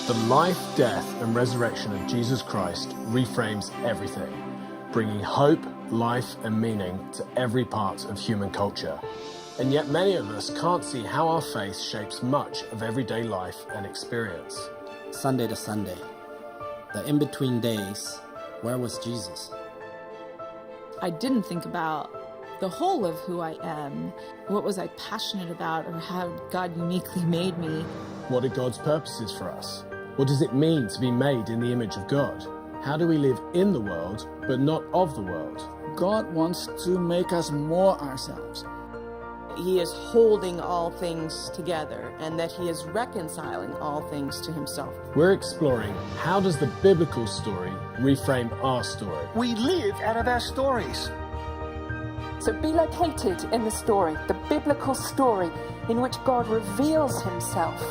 The life, death, and resurrection of Jesus Christ reframes everything, bringing hope, life, and meaning to every part of human culture. And yet many of us can't see how our faith shapes much of everyday life and experience. Sunday to Sunday, the in-between days, where was Jesus? I didn't think about the whole of who I am. What was I passionate about, or how God uniquely made me? What are God's purposes for us? What does it mean to be made in the image of God? How do we live in the world, but not of the world? God wants to make us more ourselves. He is holding all things together, and that he is reconciling all things to himself. We're exploring, how does the biblical story reframe our story? We live out of our stories. So be located in the story, the biblical story in which God reveals himself,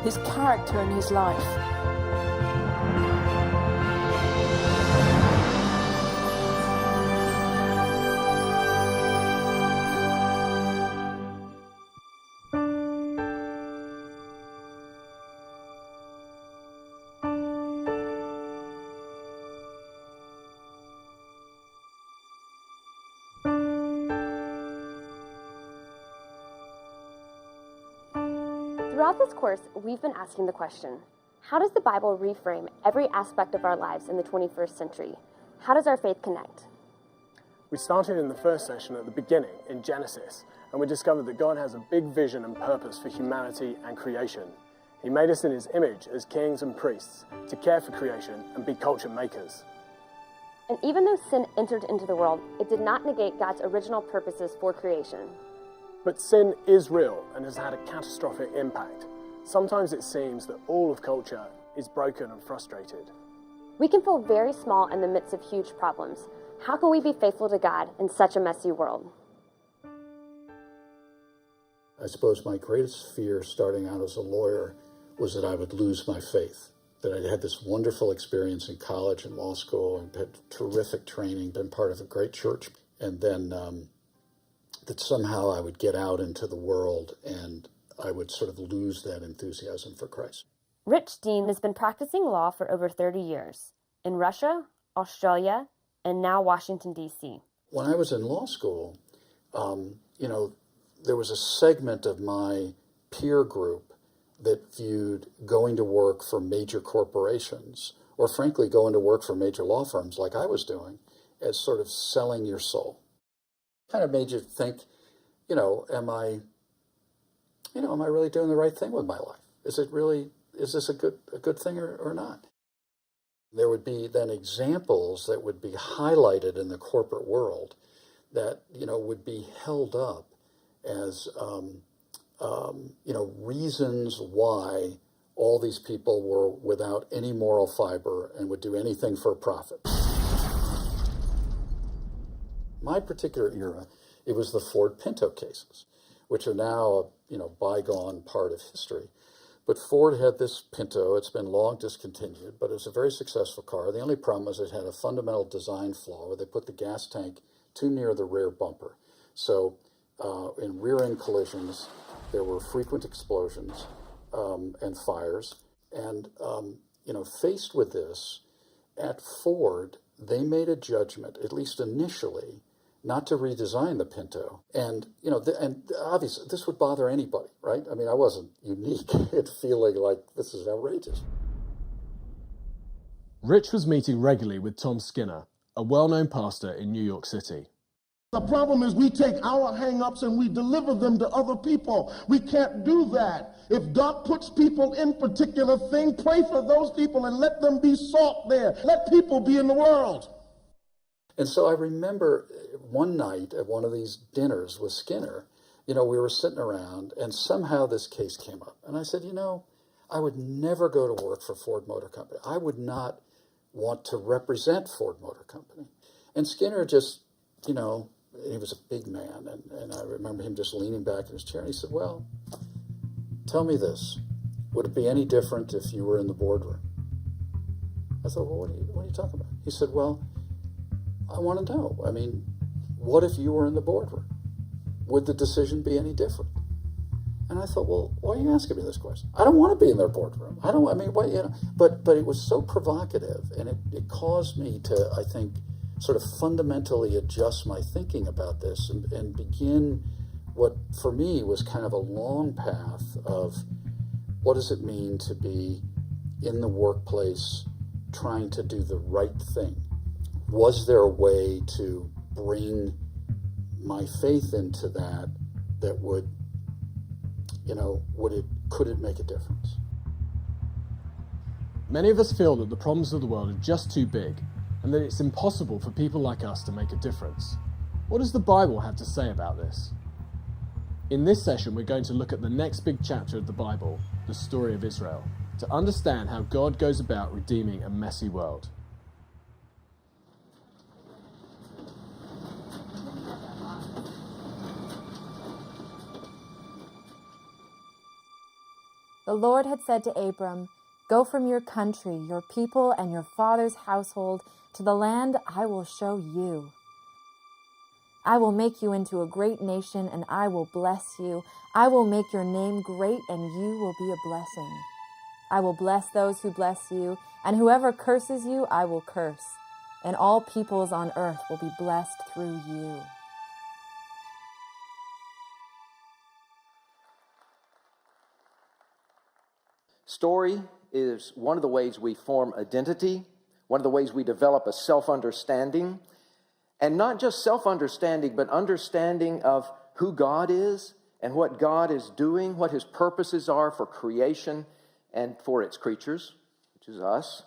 his character and his life. Throughout this course, we've been asking the question, how does the Bible reframe every aspect of our lives in the 21st century? How does our faith connect? We started in the first session at the beginning, in Genesis, and we discovered that God has a big vision and purpose for humanity and creation. He made us in his image as kings and priests to care for creation and be culture makers. And even though sin entered into the world, it did not negate God's original purposes for creation. But sin is real and has had a catastrophic impact. Sometimes it seems that all of culture is broken and frustrated. We can feel very small in the midst of huge problems. How can we be faithful to God in such a messy world? I suppose my greatest fear starting out as a lawyer was that I would lose my faith. That I'd had this wonderful experience in college and law school and had terrific training, been part of a great church, and then that somehow I would get out into the world and I would sort of lose that enthusiasm for Christ. Rich Dean has been practicing law for over 30 years in Russia, Australia, and now Washington, D.C. When I was in law school, there was a segment of my peer group that viewed going to work for major corporations, or frankly going to work for major law firms like I was doing, as sort of selling your soul. Kind of made you think, am I really doing the right thing with my life? Is this a good thing or not? There would be then examples that would be highlighted in the corporate world that, would be held up as, reasons why all these people were without any moral fiber and would do anything for a profit. My particular era, it was the Ford Pinto cases, which are now a bygone part of history. But Ford had this Pinto. It's been long discontinued, but it was a very successful car. The only problem was it had a fundamental design flaw where they put the gas tank too near the rear bumper. So in rear-end collisions, there were frequent explosions and fires. And, faced with this, at Ford, they made a judgment, at least initially, not to redesign the Pinto. And, and obviously this would bother anybody, right? I mean, I wasn't unique in feeling like this is outrageous. Rich was meeting regularly with Tom Skinner, a well-known pastor in New York City. The problem is we take our hang-ups and we deliver them to other people. We can't do that. If God puts people in particular thing, pray for those people and let them be salt there. Let people be in the world. And so I remember one night at one of these dinners with Skinner, we were sitting around and somehow this case came up. And I said, I would never go to work for Ford Motor Company. I would not want to represent Ford Motor Company. And Skinner just, he was a big man. And I remember him just leaning back in his chair. And he said, well, tell me this. Would it be any different if you were in the boardroom? I thought, well, what are you talking about? He said, well, I want to know. I mean, what if you were in the boardroom? Would the decision be any different? And I thought, well, why are you asking me this question? I don't want to be in their boardroom. But it was so provocative, and it caused me to, I think, sort of fundamentally adjust my thinking about this and begin what for me was kind of a long path of what does it mean to be in the workplace trying to do the right thing? Was there a way to bring my faith into that would, could it make a difference? Many of us feel that the problems of the world are just too big and that it's impossible for people like us to make a difference. What does the Bible have to say about this? In this session, we're going to look at the next big chapter of the Bible, the story of Israel, to understand how God goes about redeeming a messy world. The Lord had said to Abram, "Go from your country, your people, and your father's household to the land I will show you. I will make you into a great nation, and I will bless you. I will make your name great, and you will be a blessing. I will bless those who bless you, and whoever curses you, I will curse. And all peoples on earth will be blessed through you." Story is one of the ways we form identity, one of the ways we develop a self-understanding, and not just self-understanding, but understanding of who God is and what God is doing, what his purposes are for creation and for its creatures, which is us.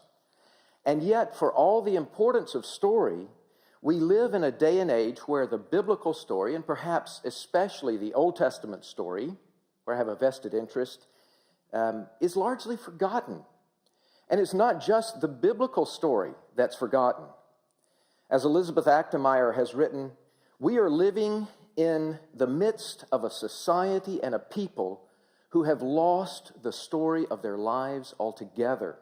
And yet, for all the importance of story, we live in a day and age where the biblical story, and perhaps especially the Old Testament story, where I have a vested interest, is largely forgotten. And it's not just the biblical story that's forgotten. As Elizabeth Achtemeyer has written, we are living in the midst of a society and a people who have lost the story of their lives altogether.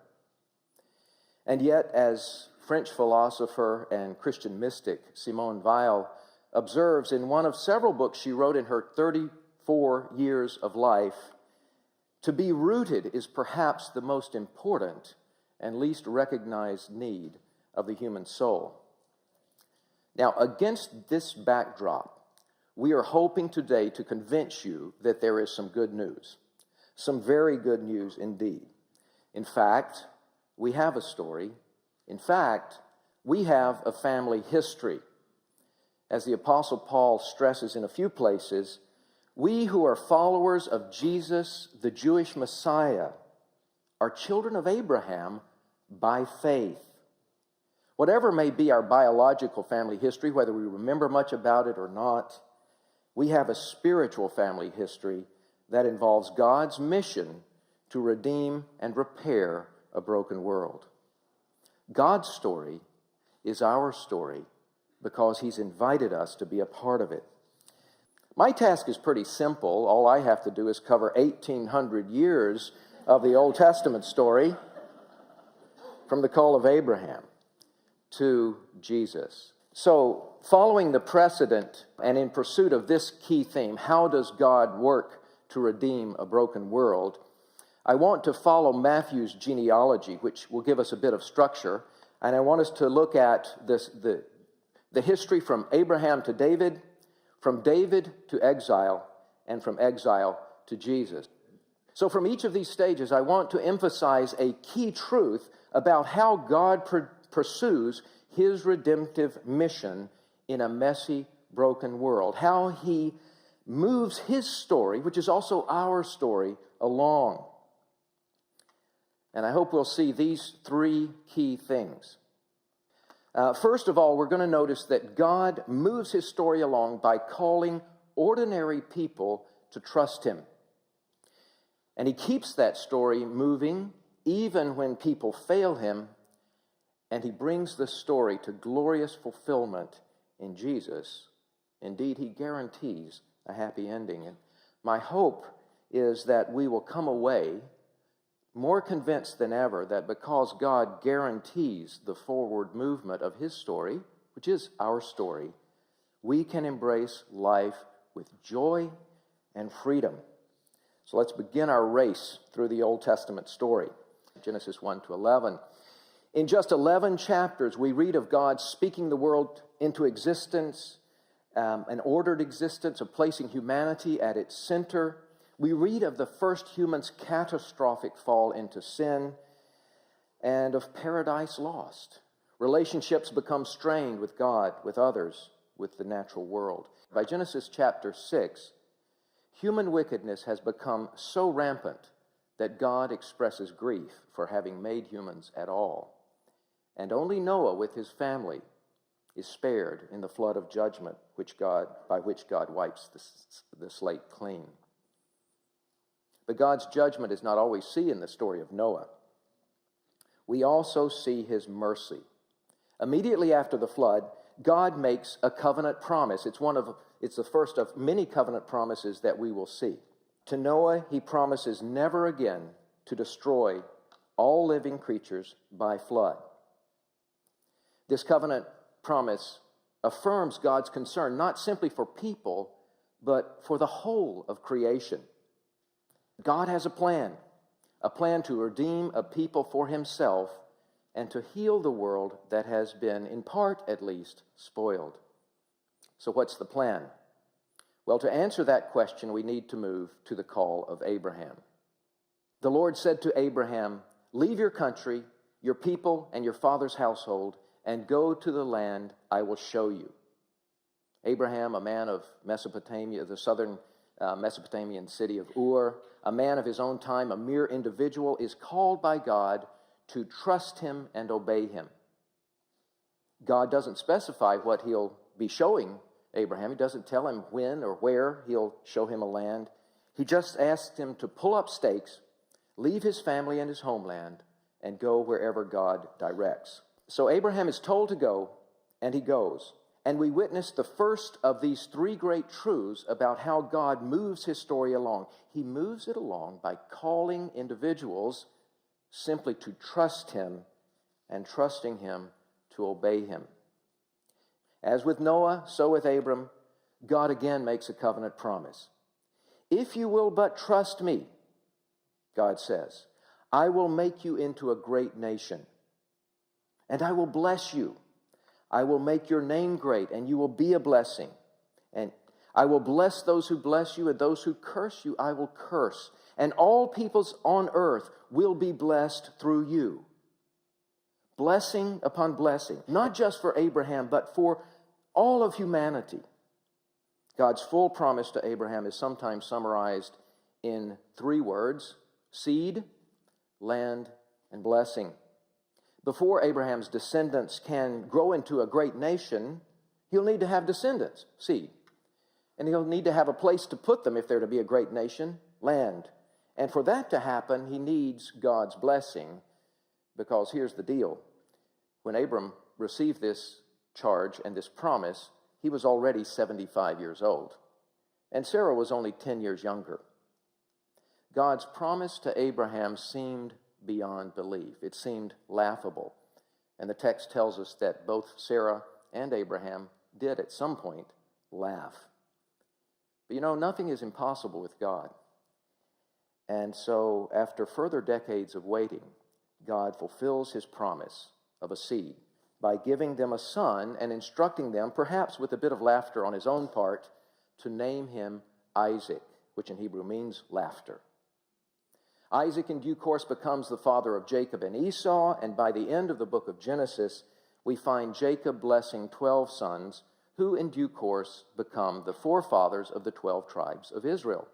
And yet, as French philosopher and Christian mystic Simone Weil observes in one of several books she wrote in her 34 years of life, to be rooted is perhaps the most important and least recognized need of the human soul. Now, against this backdrop, we are hoping today to convince you that there is some good news, some very good news indeed. In fact, we have a story. In fact, we have a family history. As the Apostle Paul stresses in a few places, we who are followers of Jesus, the Jewish Messiah, are children of Abraham by faith. Whatever may be our biological family history, whether we remember much about it or not, we have a spiritual family history that involves God's mission to redeem and repair a broken world. God's story is our story because he's invited us to be a part of it. My task is pretty simple. All I have to do is cover 1,800 years of the Old Testament story from the call of Abraham to Jesus. So, following the precedent and in pursuit of this key theme, how does God work to redeem a broken world? I want to follow Matthew's genealogy, which will give us a bit of structure, and I want us to look at the history from Abraham to David, from David to exile, and from exile to Jesus. So from each of these stages, I want to emphasize a key truth about how God pursues his redemptive mission in a messy, broken world, how he moves his story, which is also our story, along. And I hope we'll see these three key things. First of all, we're going to notice that God moves his story along by calling ordinary people to trust him. And he keeps that story moving even when people fail him, and he brings the story to glorious fulfillment in Jesus. Indeed, he guarantees a happy ending. And my hope is that we will come away more convinced than ever that because God guarantees the forward movement of his story, which is our story, we can embrace life with joy and freedom. So let's begin our race through the Old Testament story, Genesis 1 to 11. In just 11 chapters, we read of God speaking the world into existence, an ordered existence, of placing humanity at its center. We read of the first human's catastrophic fall into sin and of paradise lost. Relationships become strained with God, with others, with the natural world. By Genesis chapter 6, human wickedness has become so rampant that God expresses grief for having made humans at all. And only Noah with his family is spared in the flood of judgment by which God wipes the slate clean. But God's judgment is not always seen in the story of Noah. We also see his mercy. Immediately after the flood, God makes a covenant promise. It's the first of many covenant promises that we will see. To Noah, he promises never again to destroy all living creatures by flood. This covenant promise affirms God's concern not simply for people, but for the whole of creation. God has a plan to redeem a people for himself and to heal the world that has been, in part at least, spoiled. So what's the plan? Well, to answer that question, we need to move to the call of Abraham. The Lord said to Abraham, "Leave your country, your people, and your father's household, and go to the land I will show you." Abraham, a man of Mesopotamia, the southern Mesopotamian city of Ur, a man of his own time, a mere individual, is called by God to trust him and obey him. God doesn't specify what he'll be showing Abraham. He doesn't tell him when or where he'll show him a land. He just asks him to pull up stakes, leave his family and his homeland, and go wherever God directs. So Abraham is told to go, and he goes. And we witness the first of these three great truths about how God moves his story along. He moves it along by calling individuals simply to trust him and trusting him to obey him. As with Noah, so with Abram, God again makes a covenant promise. "If you will but trust me," God says, "I will make you into a great nation, and I will bless you. I will make your name great, and you will be a blessing. And I will bless those who bless you, and those who curse you I will curse. And all peoples on earth will be blessed through you." Blessing upon blessing, not just for Abraham, but for all of humanity. God's full promise to Abraham is sometimes summarized in three words: seed, land, and blessing. Before Abraham's descendants can grow into a great nation, he'll need to have descendants, seed. And he'll need to have a place to put them if they're to be a great nation, land. And for that to happen, he needs God's blessing, because here's the deal. When Abram received this charge and this promise, he was already 75 years old, and Sarah was only 10 years younger. God's promise to Abraham seemed beyond belief. It seemed laughable. And the text tells us that both Sarah and Abraham did at some point laugh. But nothing is impossible with God. And so after further decades of waiting, God fulfills his promise of a seed by giving them a son and instructing them, perhaps with a bit of laughter on his own part, to name him Isaac, which in Hebrew means laughter. Isaac in due course becomes the father of Jacob and Esau, and by the end of the book of Genesis, we find Jacob blessing 12 sons, who in due course become the forefathers of the 12 tribes of Israel.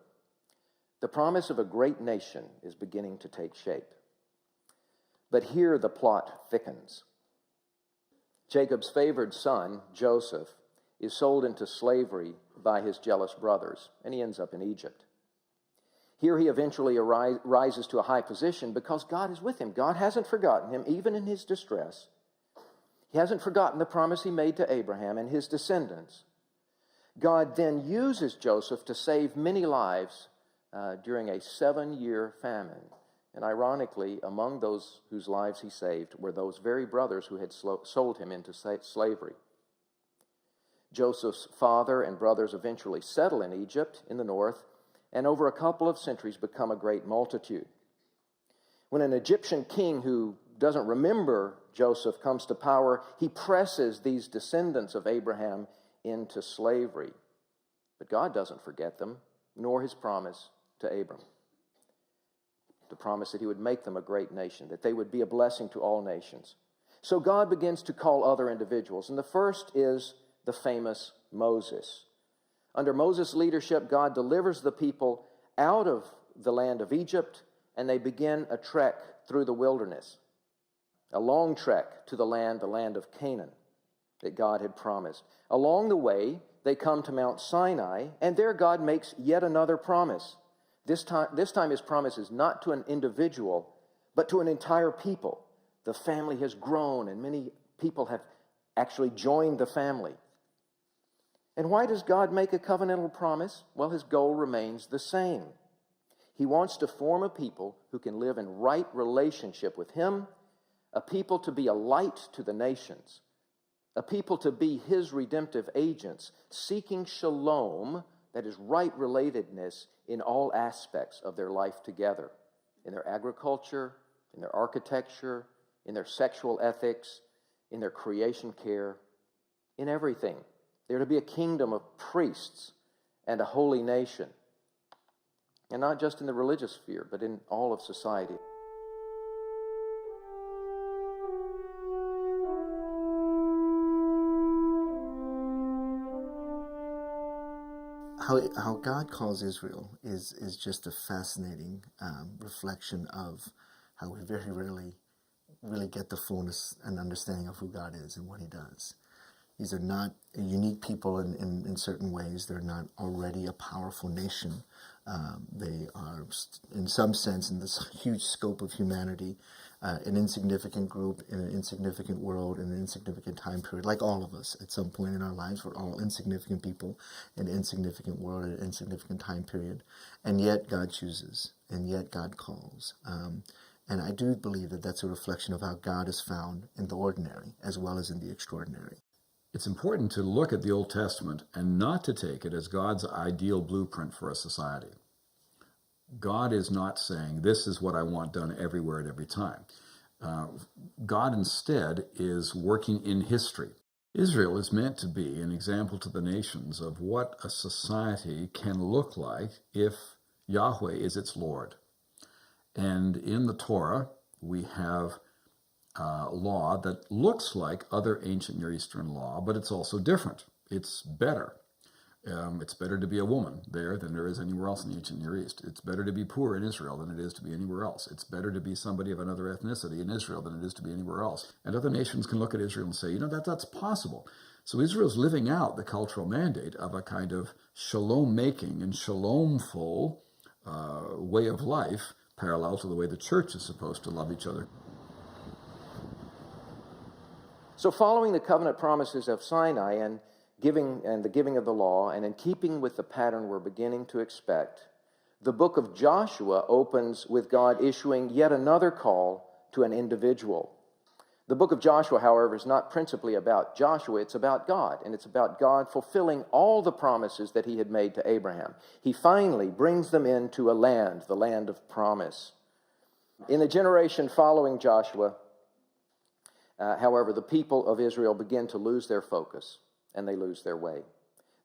The promise of a great nation is beginning to take shape. But here the plot thickens. Jacob's favored son, Joseph, is sold into slavery by his jealous brothers, and he ends up in Egypt. Here he eventually rises to a high position because God is with him. God hasn't forgotten him, even in his distress. He hasn't forgotten the promise he made to Abraham and his descendants. God then uses Joseph to save many lives during a 7-year famine. And ironically, among those whose lives he saved were those very brothers who had sold him into slavery. Joseph's father and brothers eventually settle in Egypt in the north, and over a couple of centuries become a great multitude. When an Egyptian king who doesn't remember Joseph comes to power, he presses these descendants of Abraham into slavery. But God doesn't forget them, nor his promise to Abram. The promise that he would make them a great nation, that they would be a blessing to all nations. So God begins to call other individuals, and the first is the famous Moses. Under Moses' leadership, God delivers the people out of the land of Egypt, and they begin a trek through the wilderness, a long trek to the land of Canaan that God had promised. Along the way, they come to Mount Sinai, and there God makes yet another promise. This time his promise is not to an individual, but to an entire people. The family has grown, and many people have actually joined the family. And why does God make a covenantal promise? Well, his goal remains the same. He wants to form a people who can live in right relationship with him, a people to be a light to the nations, a people to be his redemptive agents, seeking shalom, that is right relatedness, in all aspects of their life together, in their agriculture, in their architecture, in their sexual ethics, in their creation care, in everything. They're to be a kingdom of priests and a holy nation. And not just in the religious sphere, but in all of society. How God calls Israel is just a fascinating reflection of how we very rarely really get the fullness and understanding of who God is and what he does. These are not a unique people in certain ways. They're not already a powerful nation. They are, in some sense, in this huge scope of humanity, an insignificant group in an insignificant world in an insignificant time period. Like all of us, at some point in our lives, we're all insignificant people in an insignificant world at an insignificant time period. And yet God chooses, and yet God calls. And I do believe that that's a reflection of how God is found in the ordinary as well as in the extraordinary. It's important to look at the Old Testament and not to take it as God's ideal blueprint for a society. God is not saying, this is what I want done everywhere at every time. God instead is working in history. Israel is meant to be an example to the nations of what a society can look like if Yahweh is its Lord. And in the Torah, we have law that looks like other ancient Near Eastern law, but it's also different. It's better. It's better to be a woman there than there is anywhere else in the ancient Near East. It's better to be poor in Israel than it is to be anywhere else. It's better to be somebody of another ethnicity in Israel than it is to be anywhere else. And other nations can look at Israel and say, that's possible. So Israel's living out the cultural mandate of a kind of shalom-making and shalom-ful way of life, parallel to the way the church is supposed to love each other. So following the covenant promises of Sinai and the giving of the law, and in keeping with the pattern we're beginning to expect, the book of Joshua opens with God issuing yet another call to an individual. The book of Joshua, however, is not principally about Joshua, it's about God, and it's about God fulfilling all the promises that he had made to Abraham. He finally brings them into a land, the land of promise. In the generation following Joshua, however, the people of Israel begin to lose their focus and they lose their way.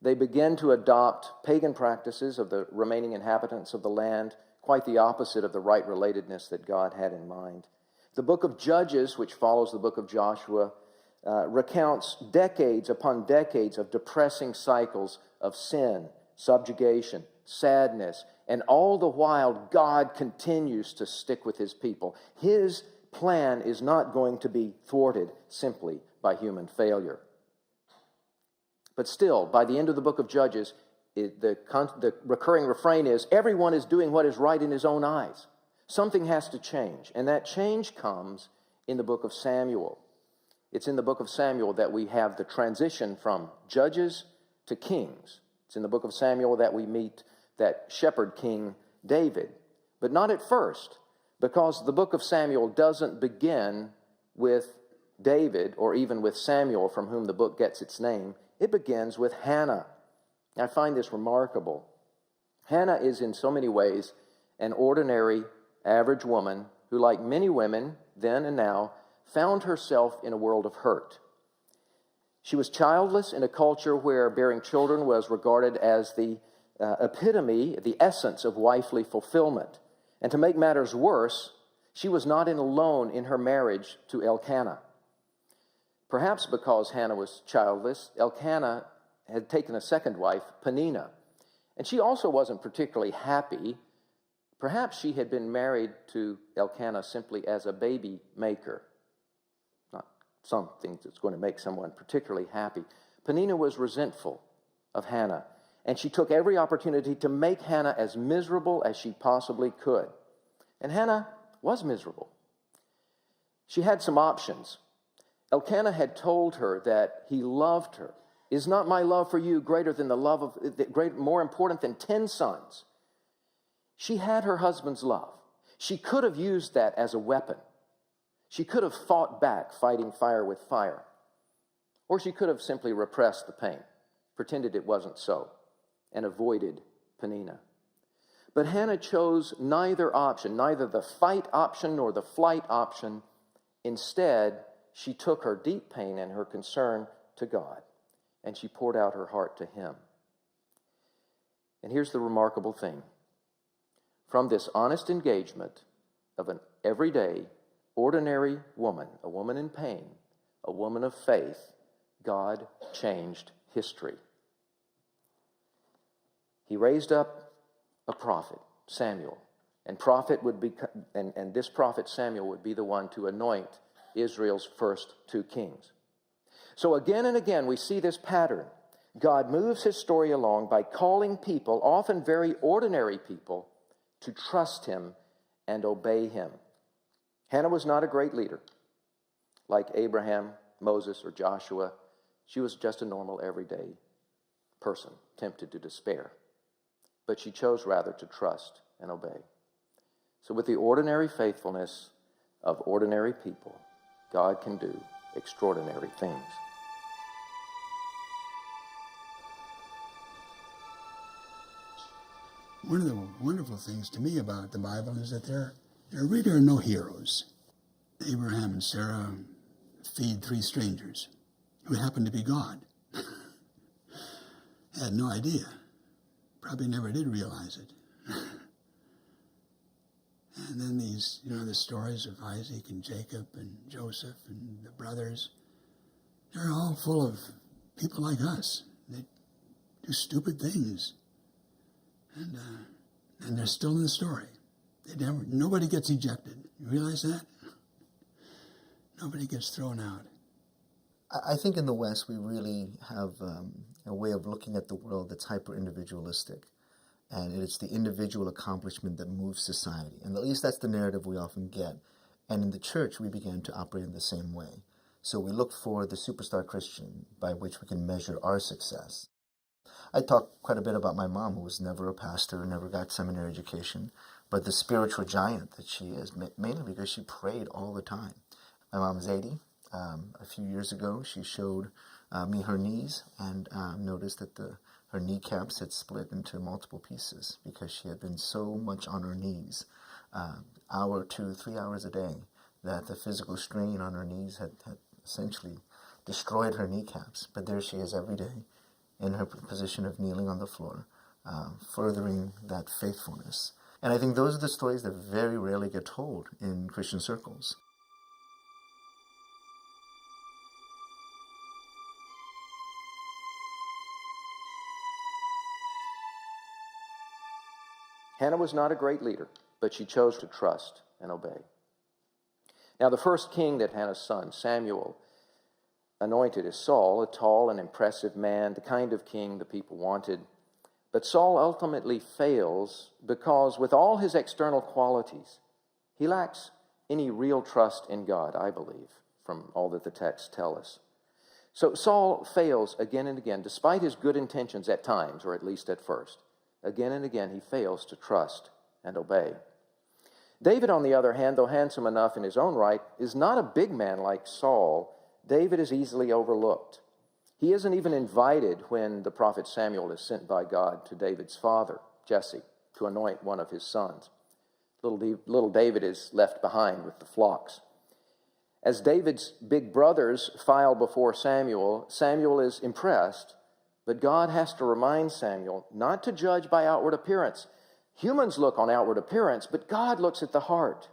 They begin to adopt pagan practices of the remaining inhabitants of the land, quite the opposite of the right relatedness that God had in mind. The book of Judges, which follows the book of Joshua, recounts decades upon decades of depressing cycles of sin, subjugation, sadness, and all the while God continues to stick with his people. His plan is not going to be thwarted simply by human failure. But still, by the end of the book of Judges, the recurring refrain is, everyone is doing what is right in his own eyes. Something has to change, and that change comes in the book of Samuel. It's in the book of Samuel that we have the transition from judges to kings. It's in the book of Samuel that we meet that shepherd king David, but not at first, because the book of Samuel doesn't begin with David or even with Samuel, from whom the book gets its name. It begins with Hannah. I find this remarkable. Hannah is in so many ways an ordinary, average woman who, like many women then and now, found herself in a world of hurt. She was childless in a culture where bearing children was regarded as the epitome, the essence of wifely fulfillment. And to make matters worse, she was not alone in her marriage to Elkanah. Perhaps because Hannah was childless, Elkanah had taken a second wife, Peninnah. And she also wasn't particularly happy. Perhaps she had been married to Elkanah simply as a baby maker. Not something that's going to make someone particularly happy. Peninnah was resentful of Hannah, and she took every opportunity to make Hannah as miserable as she possibly could. And Hannah was miserable. She had some options. Elkanah had told her that he loved her. Is not my love for you greater than more important than 10 sons? She had her husband's love. She could have used that as a weapon. She could have fought back, fighting fire with fire. Or she could have simply repressed the pain, pretended it wasn't so, and avoided Peninnah. But Hannah chose neither option, neither the fight option nor the flight option. Instead, she took her deep pain and her concern to God, and she poured out her heart to Him. And here's the remarkable thing. From this honest engagement of an everyday, ordinary woman, a woman in pain, a woman of faith, God changed history. He raised up a prophet, Samuel, and this prophet Samuel would be the one to anoint Israel's first 2 kings. So again and again we see this pattern. God moves His story along by calling people, often very ordinary people, to trust Him and obey Him. Hannah was not a great leader like Abraham, Moses, or Joshua. She was just a normal, everyday person, tempted to despair. But she chose rather to trust and obey. So with the ordinary faithfulness of ordinary people, God can do extraordinary things. One of the wonderful things to me about the Bible is that there really are no heroes. Abraham and Sarah feed 3 strangers who happen to be God. Had no idea. Probably never did realize it. And then the stories of Isaac and Jacob and Joseph and the brothers, they're all full of people like us. They do stupid things. And they're still in the story. Nobody gets ejected. You realize that? Nobody gets thrown out. I think in the West we really have a way of looking at the world that's hyper-individualistic. And it's the individual accomplishment that moves society. And at least that's the narrative we often get. And in the church we began to operate in the same way. So we look for the superstar Christian by which we can measure our success. I talk quite a bit about my mom, who was never a pastor, never got seminary education, but the spiritual giant that she is, mainly because she prayed all the time. My mom is 80. A few years ago, she showed me her knees and noticed that her kneecaps had split into multiple pieces because she had been so much on her knees, hour, 2, 3 hours a day, that the physical strain on her knees had essentially destroyed her kneecaps. But there she is every day, in her position of kneeling on the floor, furthering that faithfulness. And I think those are the stories that very rarely get told in Christian circles. Hannah was not a great leader, but she chose to trust and obey. Now, the first king that Hannah's son, Samuel, anointed is Saul, a tall and impressive man, the kind of king the people wanted. But Saul ultimately fails because with all his external qualities, he lacks any real trust in God, I believe, from all that the texts tell us. So Saul fails again and again, despite his good intentions at times, or at least at first. Again and again, he fails to trust and obey. David, on the other hand, though handsome enough in his own right, is not a big man like Saul. David is easily overlooked. He isn't even invited when the prophet Samuel is sent by God to David's father. Jesse to anoint one of his sons. Little David is left behind with the flocks. As David's big brothers file before Samuel, Samuel is impressed, but God has to remind Samuel not to judge by outward appearance. Humans look on outward appearance, but God looks at the heart.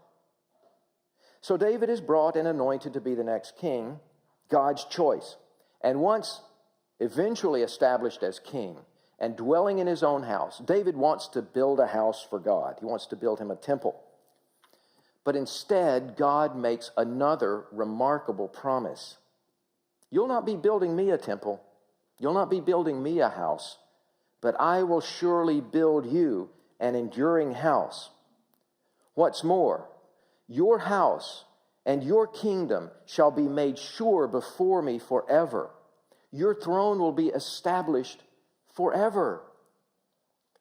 So David is brought and anointed to be the next king, God's choice. And once eventually established as king and dwelling in his own house, David wants to build a house for God. He wants to build him a temple. But instead, God makes another remarkable promise. You'll not be building me a temple. You'll not be building me a house, but I will surely build you an enduring house. What's more, your house and your kingdom shall be made sure before me forever. Your throne will be established forever.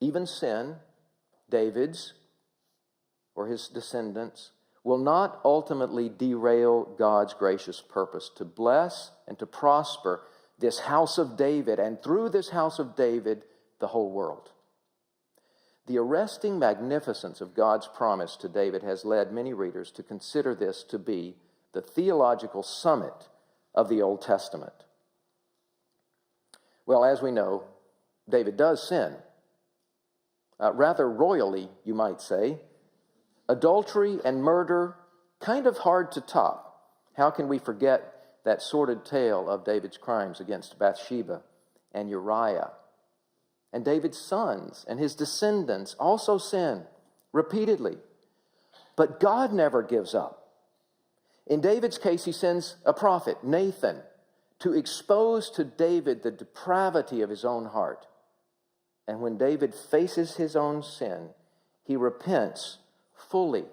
Even sin, David's or his descendants, will not ultimately derail God's gracious purpose to bless and to prosper this house of David, and through this house of David, the whole world. The arresting magnificence of God's promise to David has led many readers to consider this to be the theological summit of the Old Testament. Well, as we know, David does sin. Rather royally, you might say. Adultery and murder, kind of hard to top. How can we forget that sordid tale of David's crimes against Bathsheba and Uriah? And David's sons and his descendants also sin repeatedly. But God never gives up. In David's case, he sends a prophet, Nathan, to expose to David the depravity of his own heart. And when David faces his own sin, he repents fully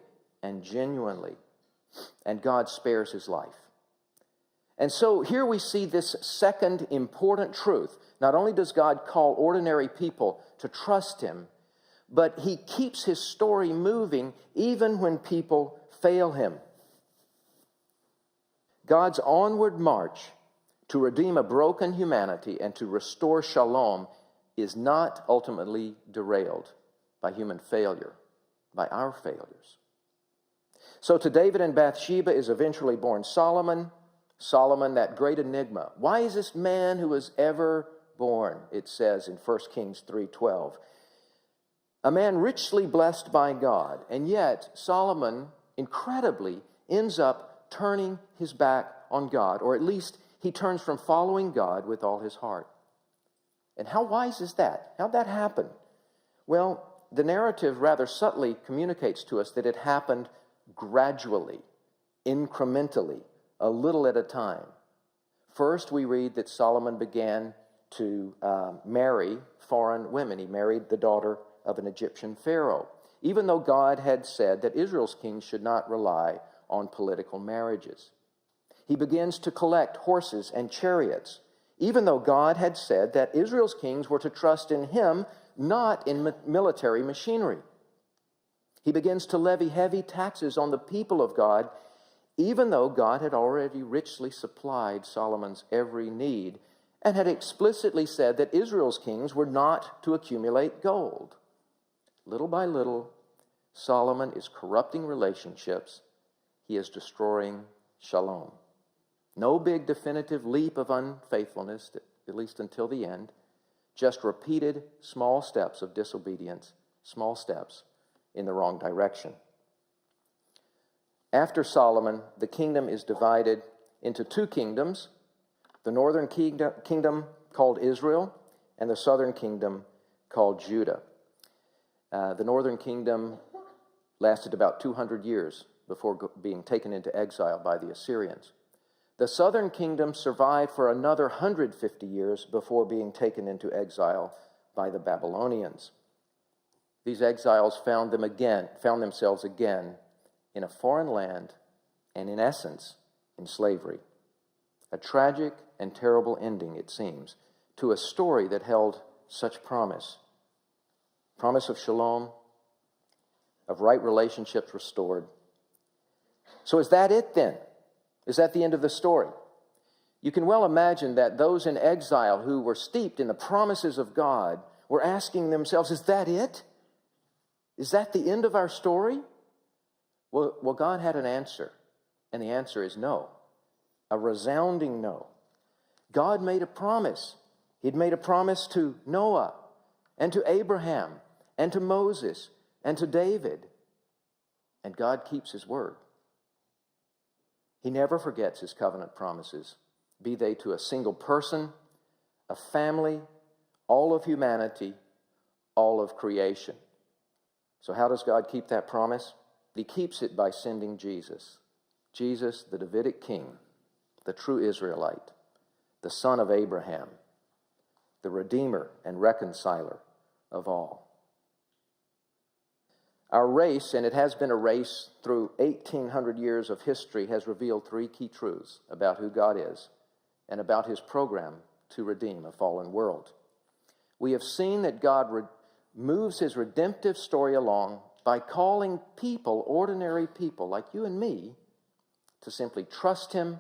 and genuinely, and God spares his life. And so here we see this second important truth. Not only does God call ordinary people to trust him, but he keeps his story moving even when people fail him. God's onward march to redeem a broken humanity and to restore shalom is not ultimately derailed by human failure, by our failures. So to David and Bathsheba is eventually born Solomon. Solomon, that great enigma. Why is this man who was ever born, it says in 1 Kings 3:12. A man richly blessed by God, and yet Solomon, incredibly, ends up turning his back on God, or at least he turns from following God with all his heart. And how wise is that? How'd that happen? Well, the narrative rather subtly communicates to us that it happened gradually, incrementally, a little at a time. First, we read that Solomon began to marry foreign women. He married the daughter of an Egyptian pharaoh, even though God had said that Israel's kings should not rely on political marriages. He begins to collect horses and chariots, even though God had said that Israel's kings were to trust in him, not in military machinery. He begins to levy heavy taxes on the people of God, even though God had already richly supplied Solomon's every need and had explicitly said that Israel's kings were not to accumulate gold. Little by little, Solomon is corrupting relationships. He is destroying shalom. No big definitive leap of unfaithfulness, at least until the end. Just repeated small steps of disobedience, small steps in the wrong direction. After Solomon, the kingdom is divided into two kingdoms, the northern kingdom called Israel and the southern kingdom called Judah. The northern kingdom lasted about 200 years before being taken into exile by the Assyrians. The southern kingdom survived for another 150 years before being taken into exile by the Babylonians. These exiles found themselves again in a foreign land and, in essence, in slavery. A tragic and terrible ending, it seems, to a story that held such promise. Promise of shalom, of right relationships restored. So is that it then? Is that the end of the story? You can well imagine that those in exile who were steeped in the promises of God were asking themselves, is that it? Is that the end of our story? Well, God had an answer, and the answer is no, a resounding no. God made a promise. He'd made a promise to Noah and to Abraham and to Moses and to David, and God keeps his word. He never forgets his covenant promises, be they to a single person, a family, all of humanity, all of creation. So how does God keep that promise? He keeps it by sending Jesus. Jesus, the Davidic king, the true Israelite, the son of Abraham, the Redeemer and reconciler of all. Our race, and it has been a race through 1,800 years of history, has revealed three key truths about who God is and about his program to redeem a fallen world. We have seen that God moves his redemptive story along by calling people, ordinary people like you and me, to simply trust him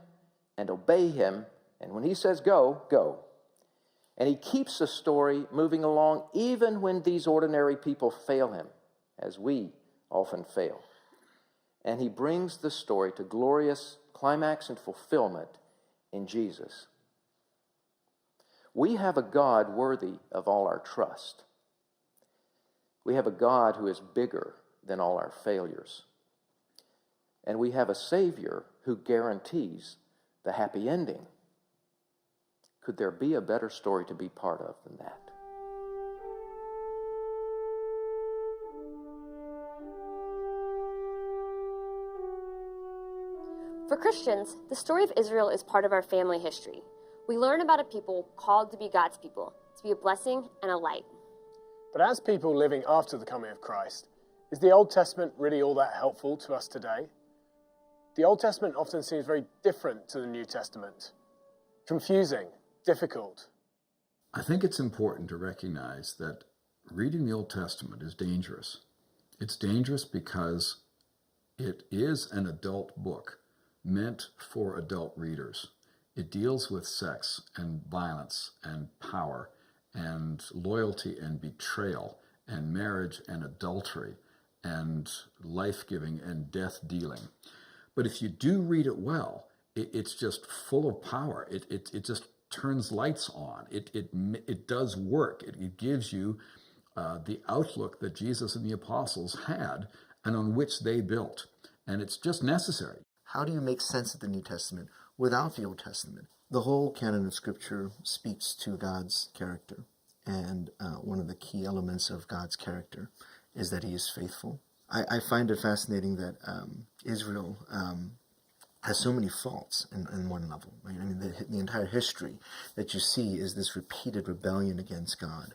and obey him. And when he says go, go. And he keeps the story moving along even when these ordinary people fail him, as we often fail. And he brings the story to glorious climax and fulfillment in Jesus. We have a God worthy of all our trust. We have a God who is bigger than all our failures. And we have a Savior who guarantees the happy ending. Could there be a better story to be part of than that? For Christians, the story of Israel is part of our family history. We learn about a people called to be God's people, to be a blessing and a light. But as people living after the coming of Christ, is the Old Testament really all that helpful to us today? The Old Testament often seems very different to the New Testament. Confusing, difficult. I think it's important to recognize that reading the Old Testament is dangerous. It's dangerous because it is an adult book meant for adult readers. It deals with sex and violence and power and loyalty and betrayal and marriage and adultery and life-giving and death-dealing. But if you do read it well, it's just full of power. It just turns lights on. It does work. It gives you the outlook that Jesus and the apostles had and on which they built. And it's just necessary. How do you make sense of the New Testament without the Old Testament? The whole canon of Scripture speaks to God's character. And one of the key elements of God's character is that he is faithful. I find it fascinating that Israel has so many faults in one level. Right? I mean, the entire history that you see is this repeated rebellion against God.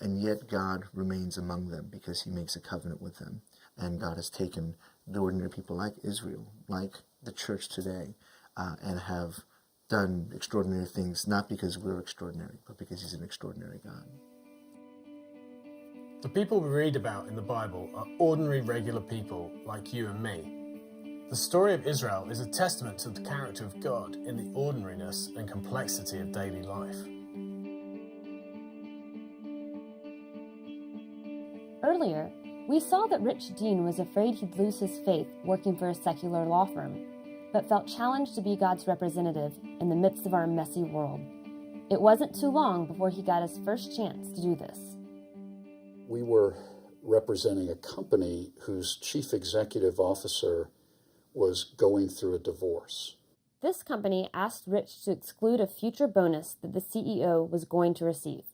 And yet God remains among them because he makes a covenant with them. And God has taken the ordinary people like Israel, like the church today, and have done extraordinary things, not because we're extraordinary, but because he's an extraordinary God. The people we read about in the Bible are ordinary, regular people like you and me. The story of Israel is a testament to the character of God in the ordinariness and complexity of daily life. Earlier, we saw that Rich Dean was afraid he'd lose his faith working for a secular law firm, but felt challenged to be God's representative in the midst of our messy world. It wasn't too long before he got his first chance to do this. We were representing a company whose chief executive officer was going through a divorce. This company asked Rich to exclude a future bonus that the CEO was going to receive.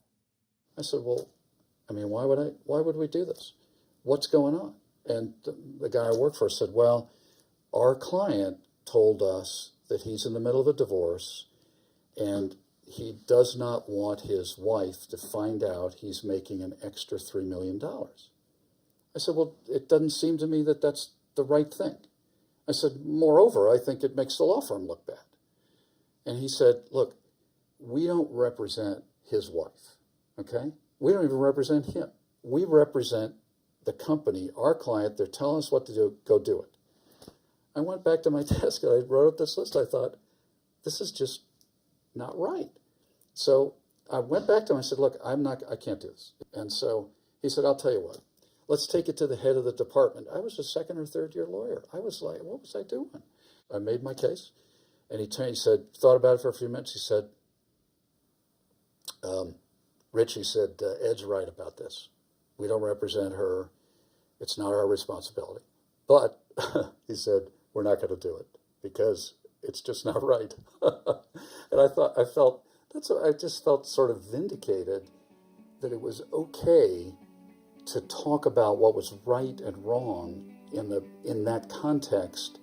I said, well, I mean, why would we do this? What's going on? And the guy I work for said, well, our client told us that he's in the middle of a divorce and he does not want his wife to find out he's making an extra $3 million. I said, well, it doesn't seem to me that that's the right thing. I said, moreover, I think it makes the law firm look bad. And he said, look, we don't represent his wife, okay? We don't even represent him. We represent the company, our client. They're telling us what to do, go do it. I went back to my desk and I wrote up this list. I thought, this is just not right. So I went back to him and said, look, I can't do this. And so he said, I'll tell you what, let's take it to the head of the department. I was a second or third year lawyer. I was like, what was I doing? I made my case. And he said, thought about it for a few minutes. He said, Rich, he said, Ed's right about this. We don't represent her. It's not our responsibility. But he said, we're not going to do it because it's just not right. And I just felt sort of vindicated that it was okay to talk about what was right and wrong in that context.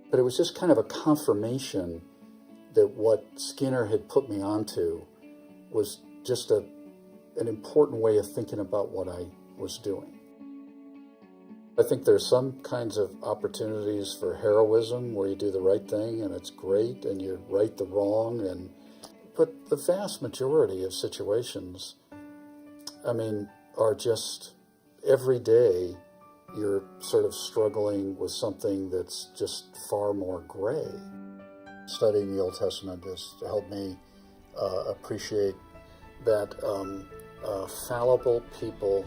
But it was just kind of a confirmation that what Skinner had put me onto was just an important way of thinking about what I was doing. I think there's some kinds of opportunities for heroism where you do the right thing and it's great and you right the wrong, but the vast majority of situations, I mean, are just every day you're sort of struggling with something that's just far more gray. Studying the Old Testament has helped me appreciate that fallible people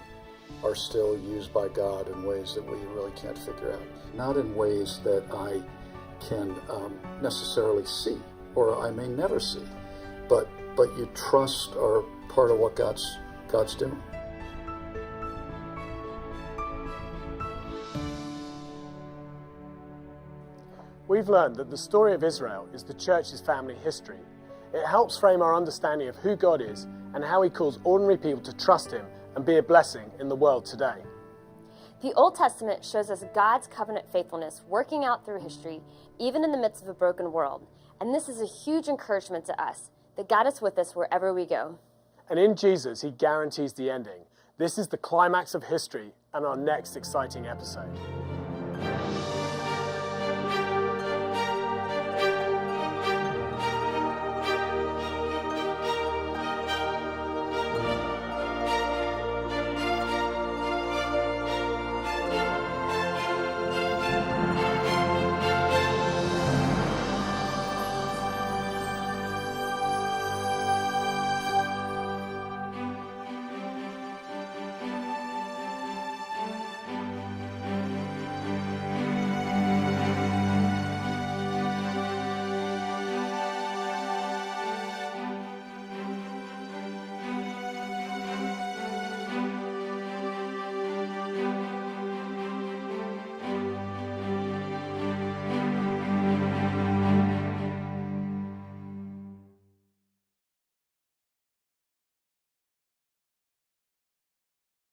are still used by God in ways that we really can't figure out. Not in ways that I can necessarily see, or I may never see, but you trust are part of what God's doing. We've learned that the story of Israel is the church's family history. It helps frame our understanding of who God is and how he calls ordinary people to trust him and be a blessing in the world today. The Old Testament shows us God's covenant faithfulness working out through history, even in the midst of a broken world. And this is a huge encouragement to us, that God is with us wherever we go. And in Jesus, he guarantees the ending. This is the climax of history and our next exciting episode.